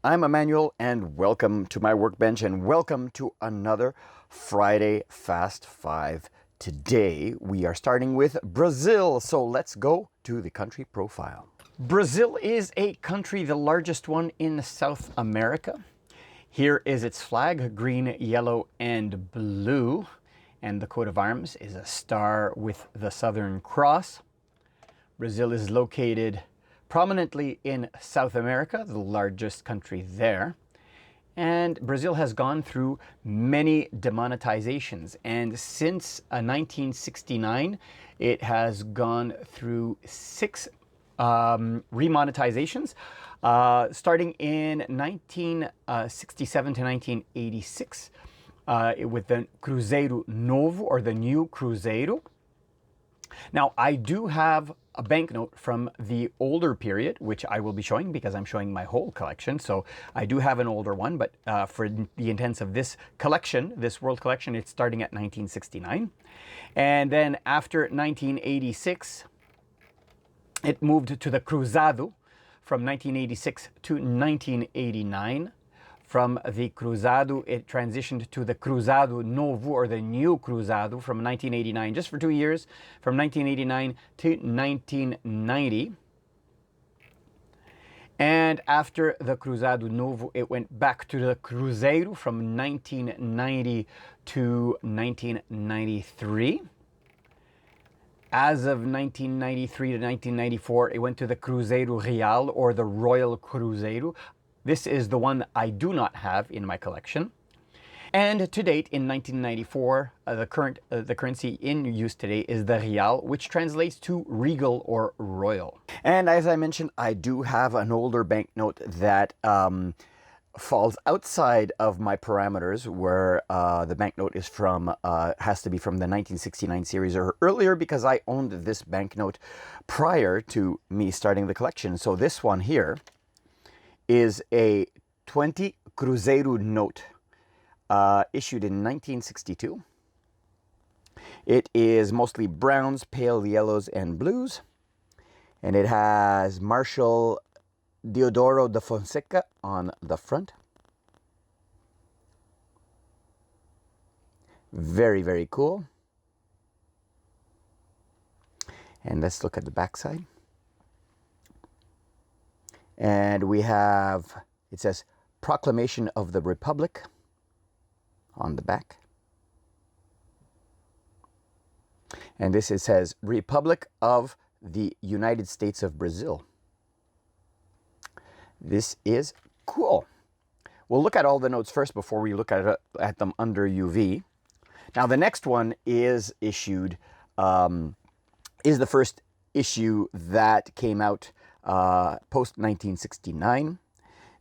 I'm Emmanuel and welcome to my workbench and welcome to another Friday Fast 5. Today we are starting with Brazil, so let's go to the country profile. Brazil is a country, the largest one in South America. Here is its flag, green, yellow, and blue. And the coat of arms is a star with the Southern Cross. Brazil is located prominently in South America, the largest country there. And Brazil has gone through many demonetizations. And since 1969, it has gone through 6 remonetizations, starting in 1967 to 1986 with the Cruzeiro Novo, or the new Cruzeiro. Now, I do have a banknote from the older period, which I will be showing because I'm showing my whole collection. So I do have an older one, but for the intents of this collection, this world collection, it's starting at 1969. And then after 1986, it moved to the Cruzado from 1986 to 1989. From the Cruzado, it transitioned to the Cruzado Novo, or the new Cruzado, from 1989, just for 2 years, from 1989 to 1990. And after the Cruzado Novo, it went back to the Cruzeiro from 1990 to 1993. As of 1993 to 1994, it went to the Cruzeiro Real, or the Royal Cruzeiro. This is the one that I do not have in my collection. And to date, in 1994, the currency in use today is the Real, which translates to regal or royal. And as I mentioned, I do have an older banknote that falls outside of my parameters, where the banknote is from, has to be from the 1969 series or earlier, because I owned this banknote prior to me starting the collection. So this one here is a 20 Cruzeiro note issued in 1962. It is mostly browns, pale yellows, and blues. And it has Marshal Deodoro da Fonseca on the front. Very, very cool. And let's look at the back side. And we have, it says, Proclamation of the Republic on the back. And this, it says, Republic of the United States of Brazil. This is cool. We'll look at all the notes first before we look at them under UV. Now, the next one is issued, is the first issue that came out post 1969.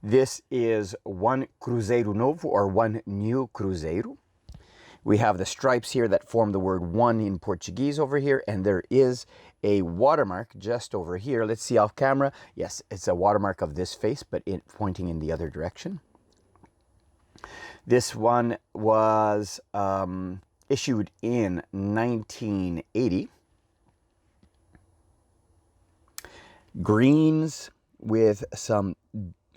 This is one Cruzeiro Novo, or one new Cruzeiro. We have the stripes here that form the word one in Portuguese over here, and there is a watermark just over here. Let's see off camera. Yes, it's a watermark of this face, but pointing in the other direction. This one was issued in 1980. Greens with some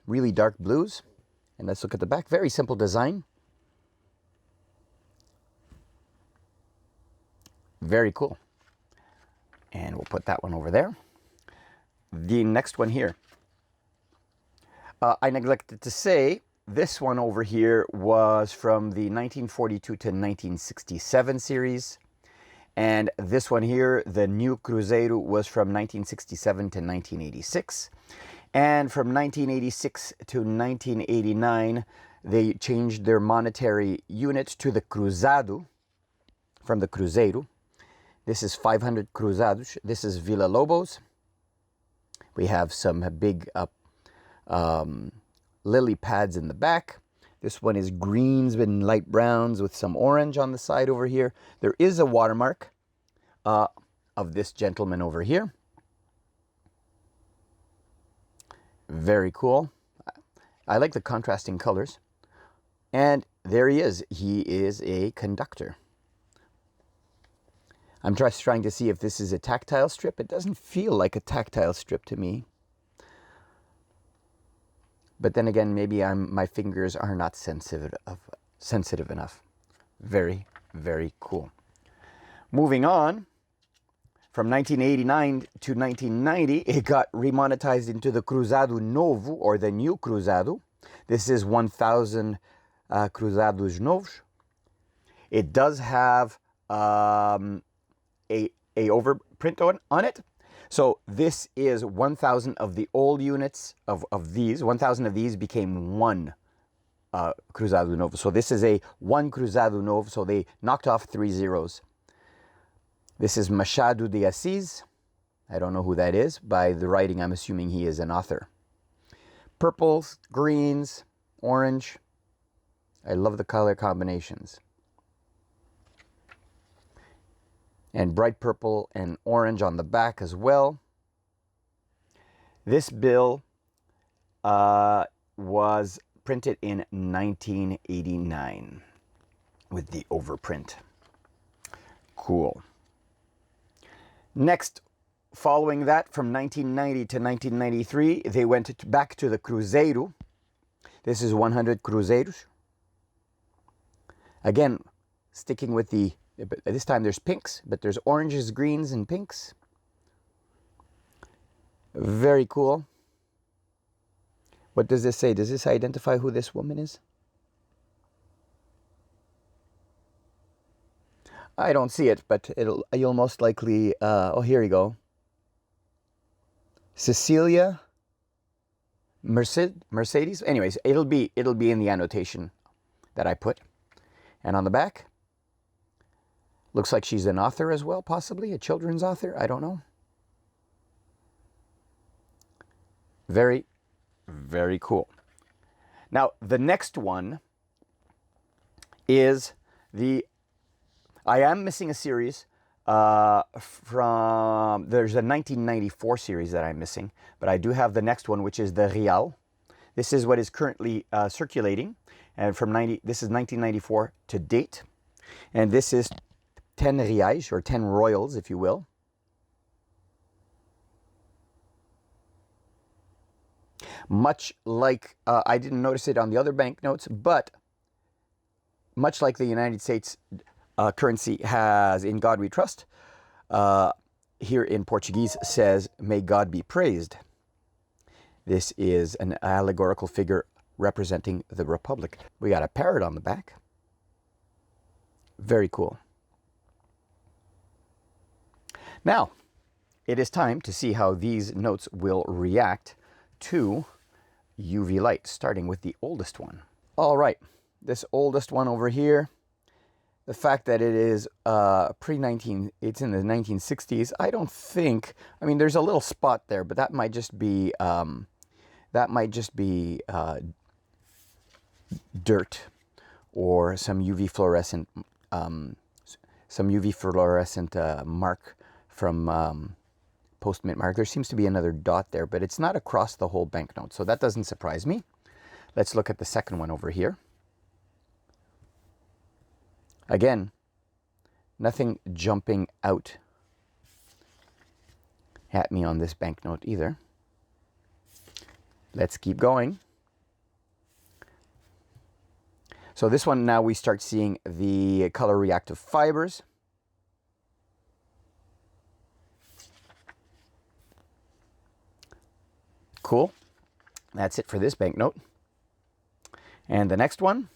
really dark blues. And let's look at the back. Very simple design. Very cool. And we'll put that one over there. The next one here. I neglected to say, this one over here was from the 1942 to 1967 series. And this one here, the new Cruzeiro, was from 1967 to 1986. And from 1986 to 1989, they changed their monetary unit to the Cruzado, from the Cruzeiro. This is 500 Cruzados. This is Villa Lobos. We have some big lily pads in the back. This one is greens and light browns with some orange on the side over here. There is a watermark of this gentleman over here. Very cool. I like the contrasting colors. And there he is. He is a conductor. I'm just trying to see if this is a tactile strip. It doesn't feel like a tactile strip to me. But then again, maybe my fingers are not sensitive enough. Very, very cool. Moving on, from 1989 to 1990, it got remonetized into the Cruzado Novo, or the new Cruzado. This is 1,000 Cruzados Novos. It does have a overprint on it. So this is 1,000 of the old units of these. 1,000 of these became one Cruzado Novo. So this is a one Cruzado Novo. So they knocked off 3 zeros. This is Machado de Assis. I don't know who that is. By the writing, I'm assuming he is an author. Purples, greens, orange. I love the color combinations. And bright purple and orange on the back as well. This bill was printed in 1989 with the overprint. Cool. Next, following that, from 1990 to 1993, they went back to the Cruzeiro. This is 100 Cruzeiros. Again, sticking with the, this time there's pinks, but there's oranges, greens, and pinks. Very cool. What does this say? Does this identify who this woman is? I don't see it, but you'll most likely, oh, here you go. Cecilia Mercedes. Anyways, it'll be in the annotation that I put. And on the back, looks like she's an author as well, possibly a children's author. I don't know. Very, very cool. Now, the next one is I am missing a series from, there's a 1994 series that I'm missing, but I do have the next one, which is the Real. This is what is currently circulating, and this is 1994 to date, and this is 10 reais, or 10 royals, if you will. Much like, I didn't notice it on the other banknotes, but much like the United States currency has "In God We Trust," here in Portuguese says "May God be praised." This is an allegorical figure representing the Republic. We got a parrot on the back. Very cool. Now, it is time to see how these notes will react to UV light, starting with the oldest one. All right, this oldest one over here, the fact that it is it's in the 1960s, I don't think, I mean, there's a little spot there, but that might just be dirt or some UV fluorescent mark from post-mint mark. There seems to be another dot there, but it's not across the whole banknote, so that doesn't surprise me. Let's look at the second one over here. Again, nothing jumping out at me on this banknote either. Let's keep going. So this one, now we start seeing the color reactive fibers. Cool. That's it for this banknote. And the next one,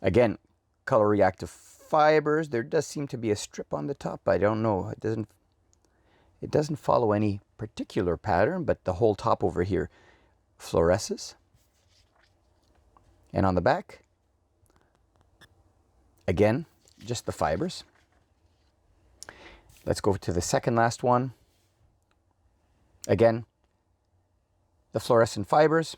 again, color reactive fibers. There does seem to be a strip on the top. I don't know. It doesn't follow any particular pattern, but the whole top over here fluoresces. And on the back, again, just the fibers. Let's go to the second last one. Again, the fluorescent fibers.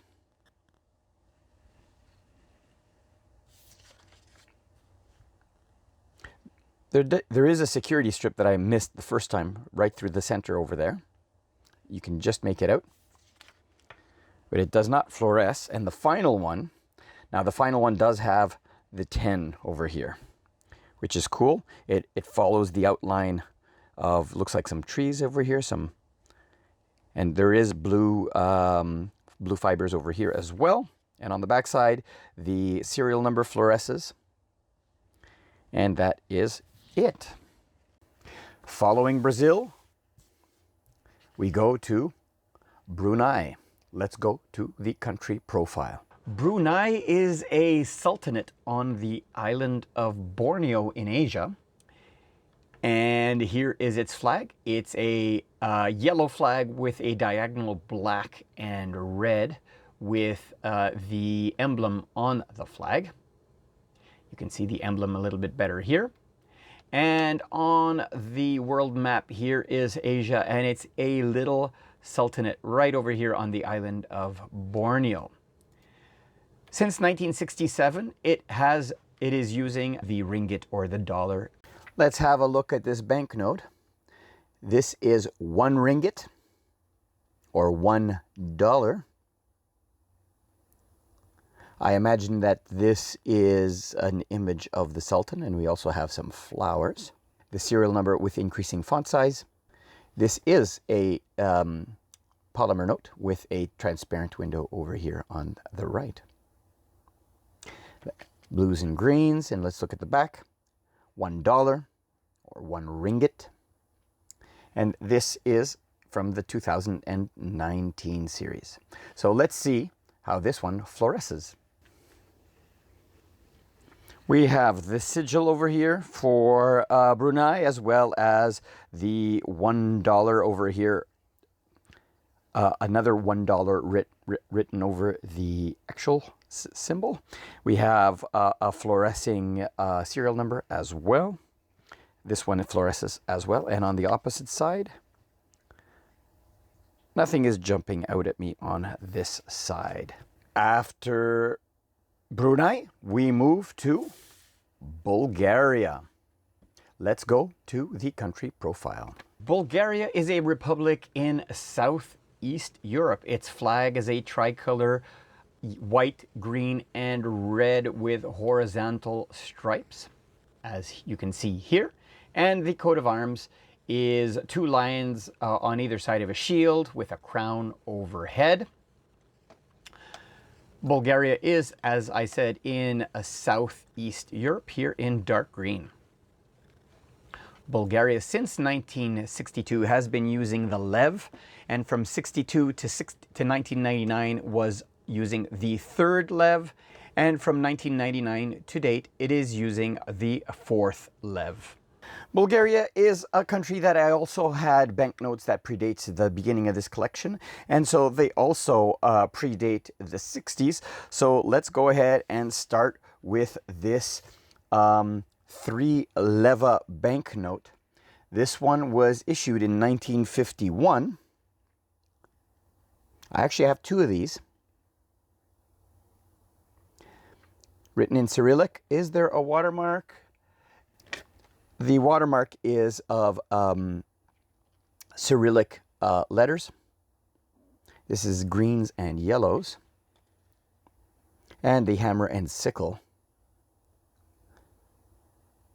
There is a security strip that I missed the first time, right through the center over there. You can just make it out. But it does not fluoresce. And the final one, now the final one does have the 10 over here, which is cool. It follows the outline of, looks like some trees over here, and there is blue blue fibers over here as well. And on the back side, the serial number fluoresces. And that is it. Following Brazil, we go to Brunei. Let's go to the country profile. Brunei is a sultanate on the island of Borneo in Asia. And here is its flag. It's a yellow flag with a diagonal black and red with the emblem on the flag. You can see the emblem a little bit better here. And on the world map, here is Asia, and it's a little sultanate right over here on the island of Borneo. Since 1967, it is using the ringgit or the dollar. Let's have a look at this banknote. This is 1 ringgit or $1. I imagine that this is an image of the Sultan, and we also have some flowers. The serial number with increasing font size. This is a polymer note with a transparent window over here on the right. Blues and greens, and let's look at the back. $1 or 1 ringgit. And this is from the 2019 series. So let's see how this one fluoresces. We have the sigil over here for Brunei, as well as the $1 over here. Another $1 written over the actual symbol. We have a fluorescing serial number as well. This one fluoresces as well. And on the opposite side, nothing is jumping out at me on this side. After Brunei, we move to Bulgaria. Let's go to the country profile. Bulgaria is a republic in Southeast Europe. Its flag is a tricolor, white, green, and red with horizontal stripes, as you can see here. And the coat of arms is 2 lions on either side of a shield with a crown overhead. Bulgaria is, as I said, in Southeast Europe, here in dark green. Bulgaria, since 1962, has been using the lev, and from 62 to 1999 was using the 3rd lev, and from 1999 to date, it is using the 4th lev. Bulgaria is a country that I also had banknotes that predates the beginning of this collection, and so they also predate the 60s. So let's go ahead and start with this 3 leva banknote. This one was issued in 1951. I actually have 2 of these. Written in Cyrillic. Is there a watermark? The watermark is of Cyrillic letters. This is greens and yellows. And the hammer and sickle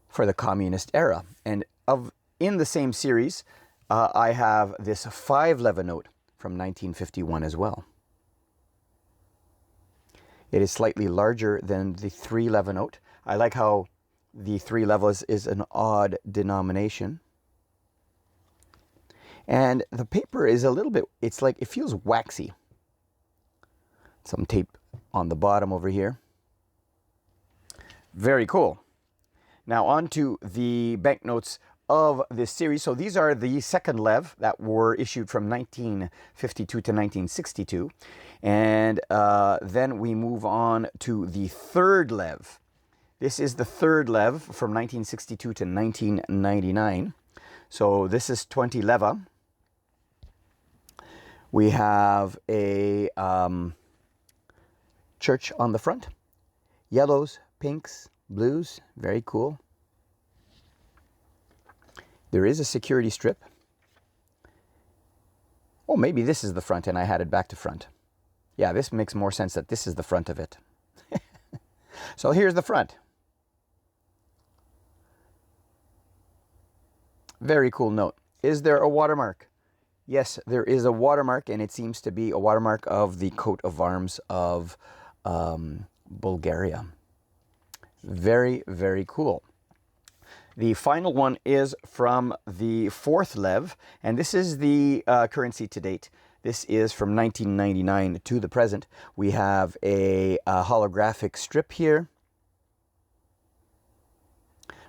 for the communist era. And in the same series, I have this 5 leva note from 1951 as well. It is slightly larger than the 3 leva note. I like how the 3 levas is an odd denomination. And the paper is a little bit, it's like, it feels waxy. Some tape on the bottom over here. Very cool. Now on to the banknotes of this series. So these are the 2nd lev that were issued from 1952 to 1962. And then we move on to the 3rd lev. This is the 3rd lev from 1962 to 1999. So this is 20 leva. We have a church on the front. Yellows, pinks, blues. Very cool. There is a security strip. Oh, maybe this is the front and I had it back to front. Yeah, this makes more sense that this is the front of it. So here's the front. Very cool note. Is there a watermark? Yes, there is a watermark, and it seems to be a watermark of the coat of arms of Bulgaria. Very, very cool. The final one is from the fourth lev, and this is the currency to date. This is from 1999 to the present. We have a holographic strip here.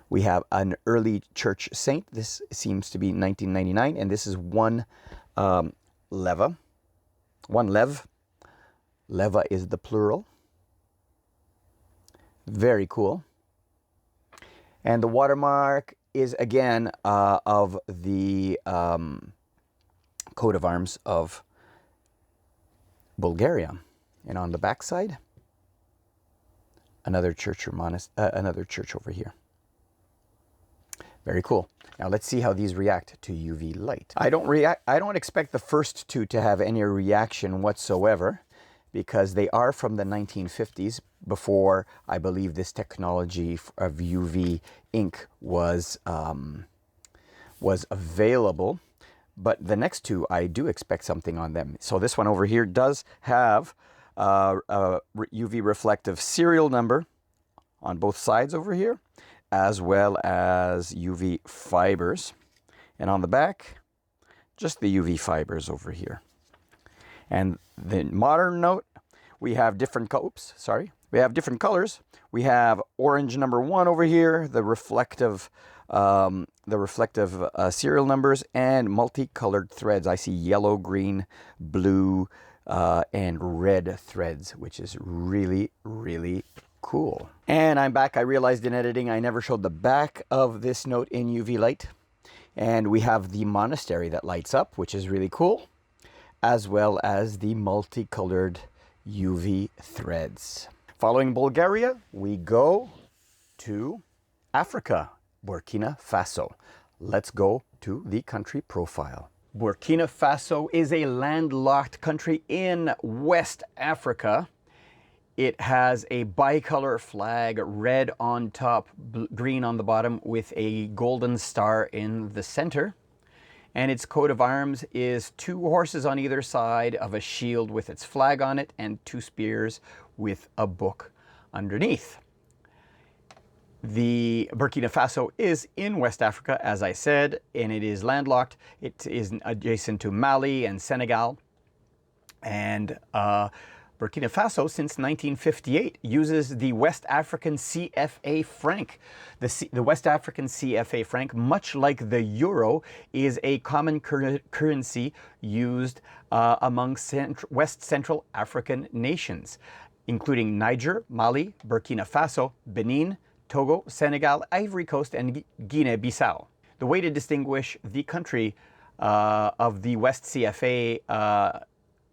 We have an early church saint. This seems to be 1999, and this is one leva. One lev. Leva is the plural. Very cool. And the watermark is again of the coat of arms of Bulgaria. And on the back side, another church or another church over here. Very cool. Now let's see how these react to UV light. I don't expect the first two to have any reaction whatsoever, because they are from the 1950s, before I believe this technology of UV ink was available. But the next two, I do expect something on them. So this one over here does have a UV reflective serial number on both sides over here, as well as UV fibers. And on the back, just the UV fibers over here. And the modern note, we have different we have different colors. We have orange number 1 over here, the reflective serial numbers, and multicolored threads. I see yellow, green, blue, and red threads, which is really, really cool. And I'm back. I realized in editing I never showed the back of this note in UV light. And we have the monastery that lights up, which is really cool, as well as the multicolored UV threads. Following Bulgaria, we go to Africa, Burkina Faso. Let's go to the country profile. Burkina Faso is a landlocked country in West Africa. It has a bicolor flag, red on top, green on the bottom, with a golden star in the center. And its coat of arms is 2 horses on either side of a shield with its flag on it, and 2 spears with a book underneath. The Burkina Faso is in West Africa, as I said, and it is landlocked. It is adjacent to Mali and Senegal. And Burkina Faso, since 1958, uses the West African CFA franc. The West African CFA franc, much like the euro, is a common currency used among West Central African nations, including Niger, Mali, Burkina Faso, Benin, Togo, Senegal, Ivory Coast, and Guinea-Bissau. The way to distinguish the country of the West CFA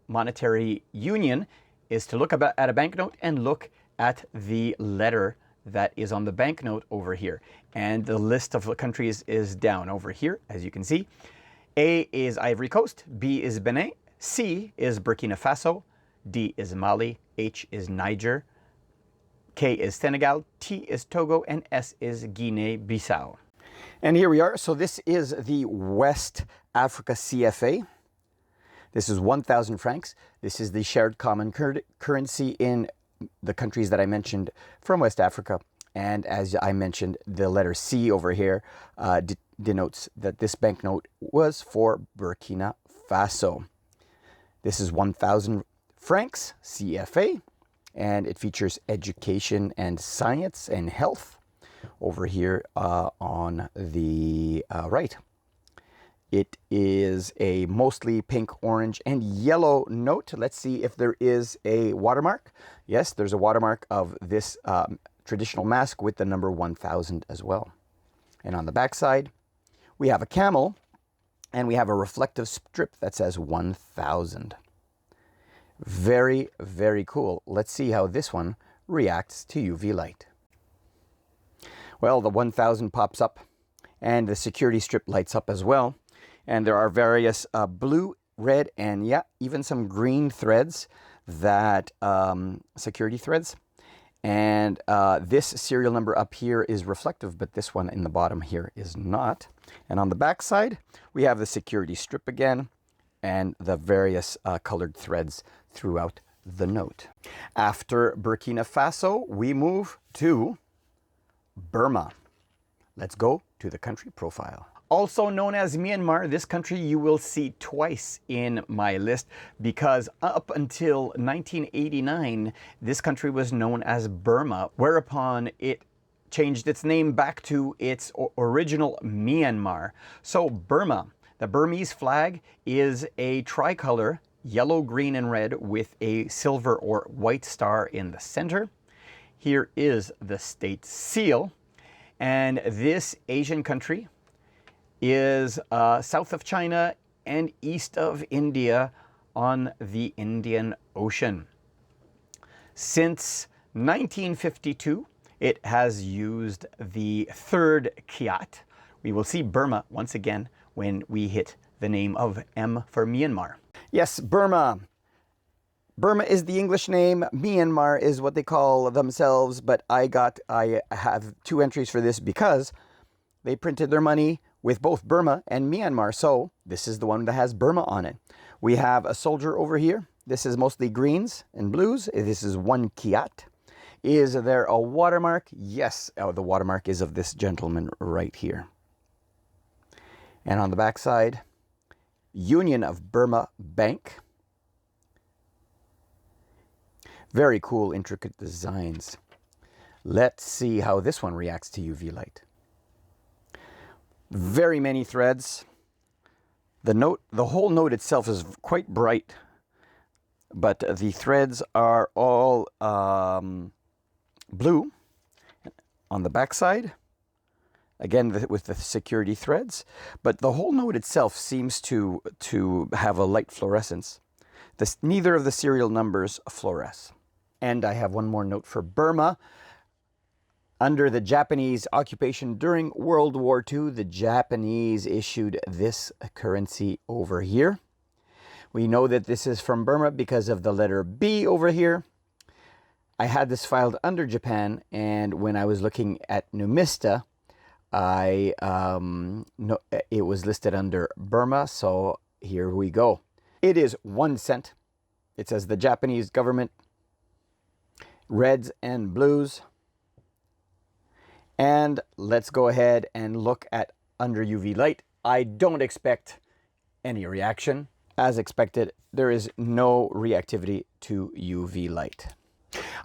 monetary union is to look at a banknote and look at the letter that is on the banknote over here. And the list of countries is down over here, as you can see. A is Ivory Coast, B is Benin, C is Burkina Faso, D is Mali, H is Niger, K is Senegal, T is Togo, and S is Guinea-Bissau. And here we are. So this is the West Africa CFA. This is 1,000 francs. This is the shared common currency in the countries that I mentioned from West Africa. And as I mentioned, the letter C over here denotes that this banknote was for Burkina Faso. This is 1,000 francs CFA, and it features education and science and health over here on the right. It is a mostly pink, orange, and yellow note. Let's see if there is a watermark. Yes, there's a watermark of this traditional mask with the number 1,000 as well. And on the back side, we have a camel, and we have a reflective strip that says 1,000. Very, very cool. Let's see how this one reacts to UV light. Well, the 1,000 pops up, and the security strip lights up as well. And there are various blue, red, and even some green threads, that security threads. And this serial number up here is reflective, but this one in the bottom here is not. And on the back side, we have the security strip again. and the various colored threads throughout the note. After Burkina Faso, we move to Burma. Let's go to the country profile. Also known as Myanmar, this country you will see twice in my list because up until 1989, this country was known as Burma, whereupon it changed its name back to its original Myanmar. So Burma, the Burmese flag is a tricolor, yellow, green, and red with a silver or white star in the center. Here is the state seal. And this Asian country is south of China and east of India on the Indian Ocean. Since 1952, it has used the third kyat. We will see Burma once again when we hit the name of M for Myanmar. Yes, Burma. Burma is the English name. Myanmar is what they call themselves, but I have 2 entries for this because they printed their money with both Burma and Myanmar, so this is the one that has Burma on it. We have a soldier over here. This is mostly greens and blues. This is 1 kyat. Is there a watermark? Yes, the watermark is of this gentleman right here. And on the back side, Union of Burma Bank. Very cool, intricate designs. Let's see how this one reacts to UV light. Very many threads. The whole note itself is quite bright, but the threads are all blue on the back side. Again, with the security threads, but the whole note itself seems to have a light fluorescence. Neither of the serial numbers fluoresce. And I have one more note for Burma. Under the Japanese occupation during World War II, the Japanese issued this currency over here. We know that this is from Burma because of the letter B over here. I had this filed under Japan, and when I was looking at Numista, it was listed under Burma, so here we go. It is 1 cent. It says the Japanese government, reds and blues. And let's go ahead and look at under UV light. I don't expect any reaction. As expected, there is no reactivity to UV light.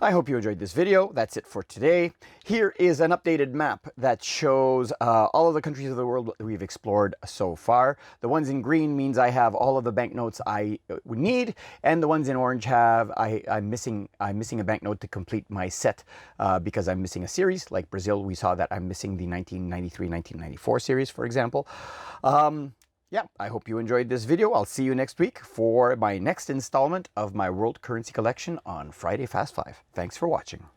I hope you enjoyed this video. That's it for today. Here is an updated map that shows all of the countries of the world that we've explored so far. The ones in green means I have all of the banknotes I would need, and the ones in orange have I'm missing a banknote to complete my set because I'm missing a series. Like Brazil, we saw that I'm missing the 1993-1994 series, for example. Yeah, I hope you enjoyed this video. I'll see you next week for my next installment of my world currency collection on Friday Fast 5. Thanks for watching.